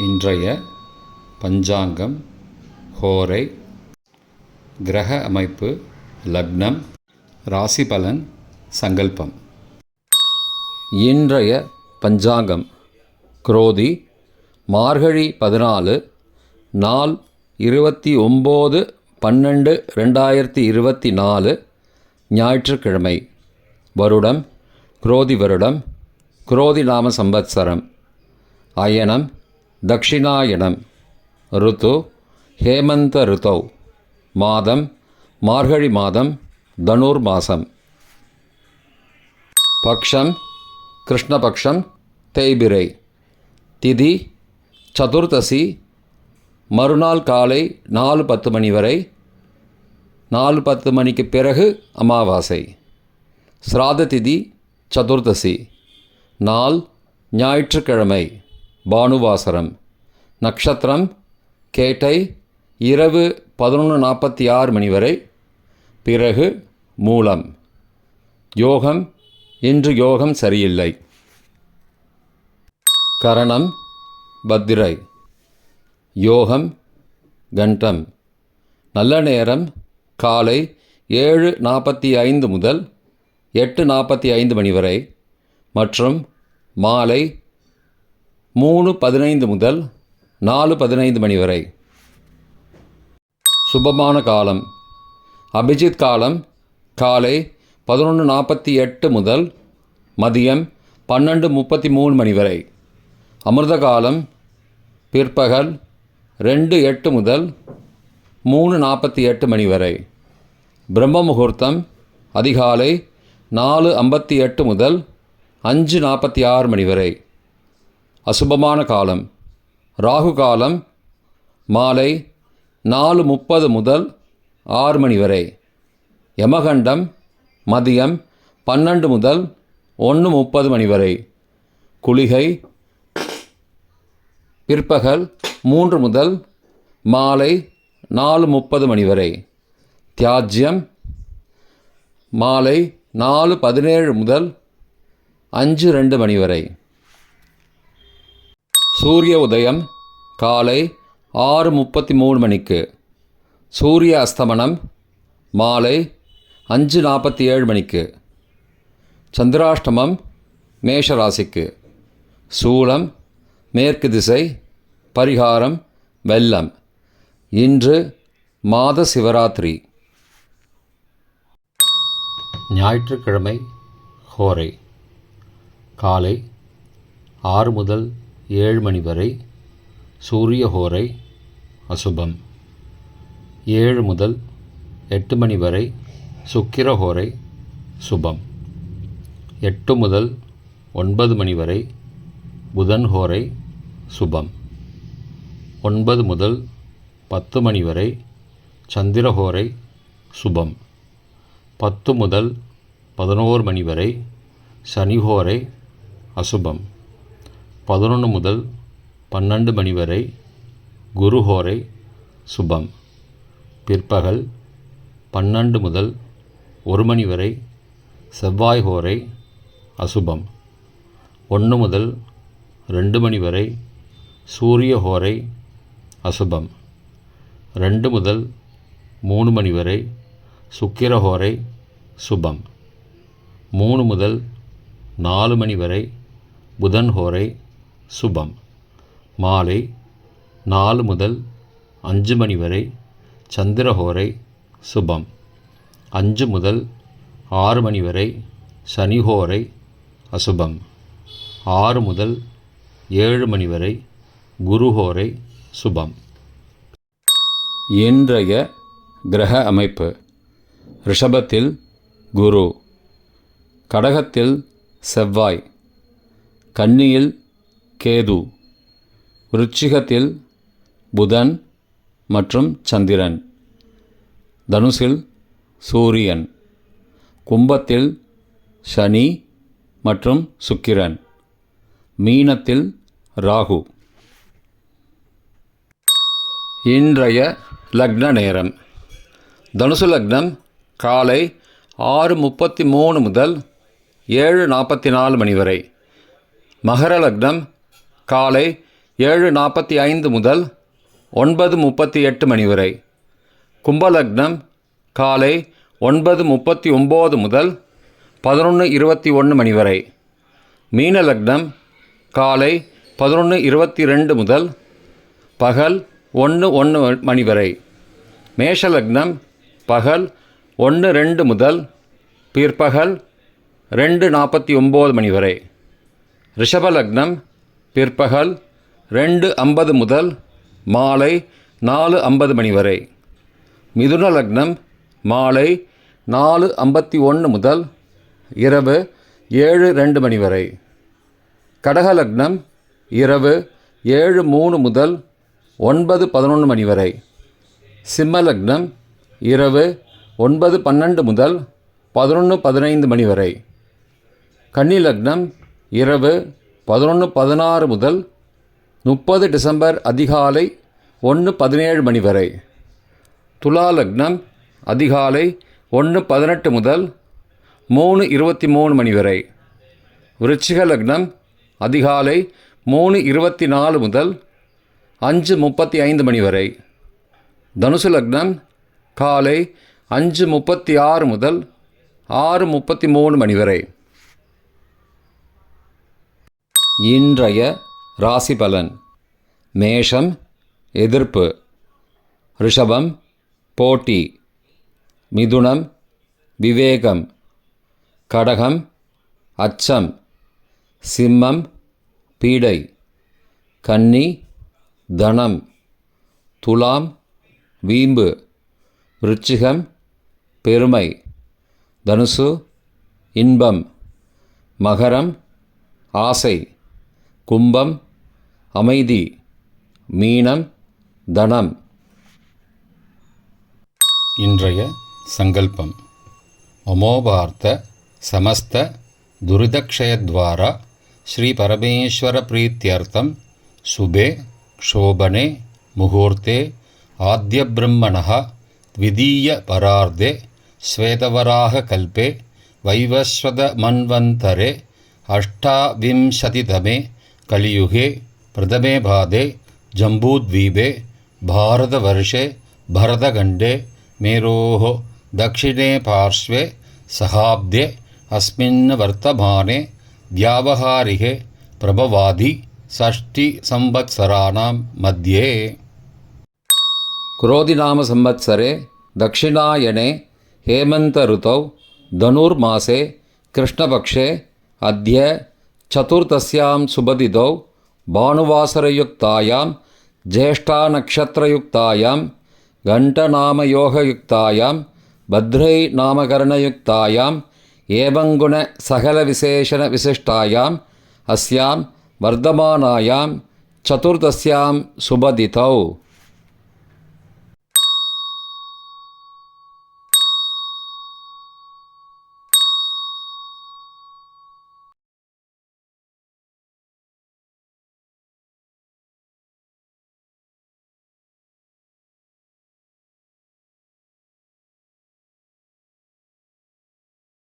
இன்றைய பஞ்சாங்கம், ஹோரை, கிரக அமைப்பு, லக்னம், ராசி பலன், சங்கல்பம். இன்றைய பஞ்சாங்கம் குரோதி மார்கழி 14, நாள் 29/12/2024, ஞாயிற்றுக்கிழமை. வருடம் குரோதி வருடம், குரோதி நாம சம்பத்சரம். அயனம் தக்ஷிணாயனம். ருத்து ஹேமந்த ருத்தௌ. மாதம் மார்கழி மாதம், தனுர் மாதம். பக்ஷம் கிருஷ்ணபக்ஷம், தேய்பிரை. திதி சதுர்தசி, மறுநாள் காலை 4:10 மணி வரை. 4:10 மணிக்கு பிறகு அமாவாசை. ஸ்ராத திதி சதுர்தசி. நாள் ஞாயிற்றுக்கிழமை, பானுவாசரம். நட்சத்திரம் கேட்டை, இரவு 11:46 மணி வரை. பிறகு மூலம். யோகம் இன்று யோகம் சரியில்லை. கரணம் பத்திரை. யோகம் கண்டம். நல்ல நேரம் காலை 7:45 முதல் 8:45 மணி வரை மற்றும் மாலை 3:15 முதல் 4:15 மணி வரை. சுபமான காலம் அபிஜித் காலம் காலை 11:48 முதல் மதியம் 12:33 மணி வரை. அமிர்த காலம் பிற்பகல் 2:08 முதல் 3:48 மணி வரை. பிரம்ம முகூர்த்தம் அதிகாலை 4:58 முதல் 5:46 மணி வரை. அசுபமான காலம் ராகு காலம் மாலை 4:30 முதல் 6 மணி வரை. யமகண்டம் மதியம் 12 முதல் 1:30 மணி வரை. குளிகை பிற்பகல் 3 முதல் மாலை 4:30 மணி வரை. தியாஜ்யம் மாலை 4:17 முதல் 5:02 மணி வரை. சூரிய உதயம் காலை 6:33 மணிக்கு. சூரிய அஸ்தமனம் மாலை 5:47 மணிக்கு. சந்திராஷ்டமம் மேஷராசிக்கு. சூலம் மேற்கு திசை. பரிகாரம் வெல்லம். இன்று மாத சிவராத்திரி. ஞாயிற்றுக்கிழமை ஹோரை காலை 6 முதல் 7 மணி வரை. சூரிய ஹோரை அசுபம். 7 முதல் 8 மணி வரை சுக்கிர ஹோரை சுபம். 8 முதல் 9 மணி வரை புதன் ஹோரை சுபம். 9 முதல் 10 மணி வரை சந்திர ஹோரை சுபம். 10 முதல் 11 மணி வரை சனி ஹோரை அசுபம். 11 முதல் 12 மணி வரை குரு ஹோரை சுபம். பிற்பகல் 12 முதல் 1 மணி வரை செவ்வாய் ஹோரை அசுபம். 1 முதல் 2 மணி வரை சூரிய ஹோரை அசுபம். 2 முதல் 3 மணி வரை சுக்கிர ஹோரை சுபம். 3 முதல் 4 மணி வரை புதன் ஹோரை சுபம். மாலை 4 முதல் 5 மணி வரை சந்திர ஹோரை சுபம். 5 முதல் 6 மணி வரை சனி ஹோரை அசுபம். 6 முதல் 7 மணி வரை குரு ஹோரை சுபம். இன்றைய கிரக அமைப்பு. ரிஷபத்தில் குரு, கடகத்தில் செவ்வாய், கன்னியில் கேது, விருச்சிகத்தில் புதன் மற்றும் சந்திரன், தனுசில் சூரியன், கும்பத்தில் சனி மற்றும் சுக்கிரன், மீனத்தில் ராகு. இன்றைய லக்ன நேரம். தனுசு லக்னம் காலை 6:33 முதல் 7:44 மணி வரை. மகர லக்னம் காலை 7:45 முதல் 9:38 மணி வரை. கும்பலக்னம் காலை 9:39 முதல் 11:21 மணி வரை. மீன லக்னம் காலை 11:22 முதல் பகல் 1:01 மணி வரை. மேஷ லக்னம் பகல் 1:02 முதல் பிற்பகல் 2:49 மணி வரை. ரிஷப லக்னம் பிற்பகல் 2:50 முதல் மாலை 4:50 மணி வரை. மிதுன லக்னம் மாலை 4:51 முதல் இரவு 7:02 மணி வரை. கடக லக்னம் இரவு 7:03 முதல் 9:11 மணி வரை. சிம்ம லக்னம் இரவு 9:12 முதல் 11:15 மணி வரை. கன்னி லக்னம் இரவு 11:16 முதல் 30 டிசம்பர் அதிகாலை 1:17 மணி வரை. துலா லக்னம் அதிகாலை 1:18 முதல் 3:23 மணி வரை. விருச்சிக லக்னம் அதிகாலை 3:24 முதல் 5:35 மணி வரை. தனுசு லக்னம் காலை 5:36 முதல் 6:33 மணி வரை. இன்றைய ராசி பலன். மேஷம் எதிர்ப்பு, ரிஷபம் போட்டி, மிதுனம் விவேகம், கடகம் அச்சம், சிம்மம் பீடை, கன்னி தனம், துலாம் வீம்பு, விருச்சிகம் பெருமை, தனுசு இன்பம், மகரம் ஆசை, கும்பம் அமைதி, மீனம் தனம். இன்றைய சங்கல்பம். மமோபார்த்த சமஸ்த துரிதக்ஷயத்வாரா ஸ்ரீ பரமேஸ்வர பிரீத்யர்த்தம் சுபே க்ஷோபனே முகூர்த்தே ஆத்ய பிரம்மணः த்விதீய பரார்த்தே ஸ்வேதவராக கல்பே வைவஸ்வத மன்வந்தரே அஷ்டாவிம்சதிதமே கலியுகே பிரதமே பாதே ஜம்பூத்வீபே பாரதவர்ஷே பரதகண்டே மேரோः தக்ஷிணே பார்ஸ்வே சகாப்தே அஸ்மின் வர்த்தமானே வியாவஹாரிகே பிரபவாதி षष्टि संवत्सराणां मध्ये. क्रोधिनाम संवत्सरे दक्षिणायने हेमंत ऋतौ धनुर्मासे कृष्णपक्षे अद्य चतुर्थस्यां शुभतिथौ भानुवासरयुक्तायां ज्येष्ठानक्षत्रयुक्तायां घण्टनामयोगयुक्तायां भद्रैनामकरणयुक्तायां एवं गुण सकलविशेषणविशिष्टायाम् अस्यां वर्धमानायां चतुर्थस्यां शुभतिथौ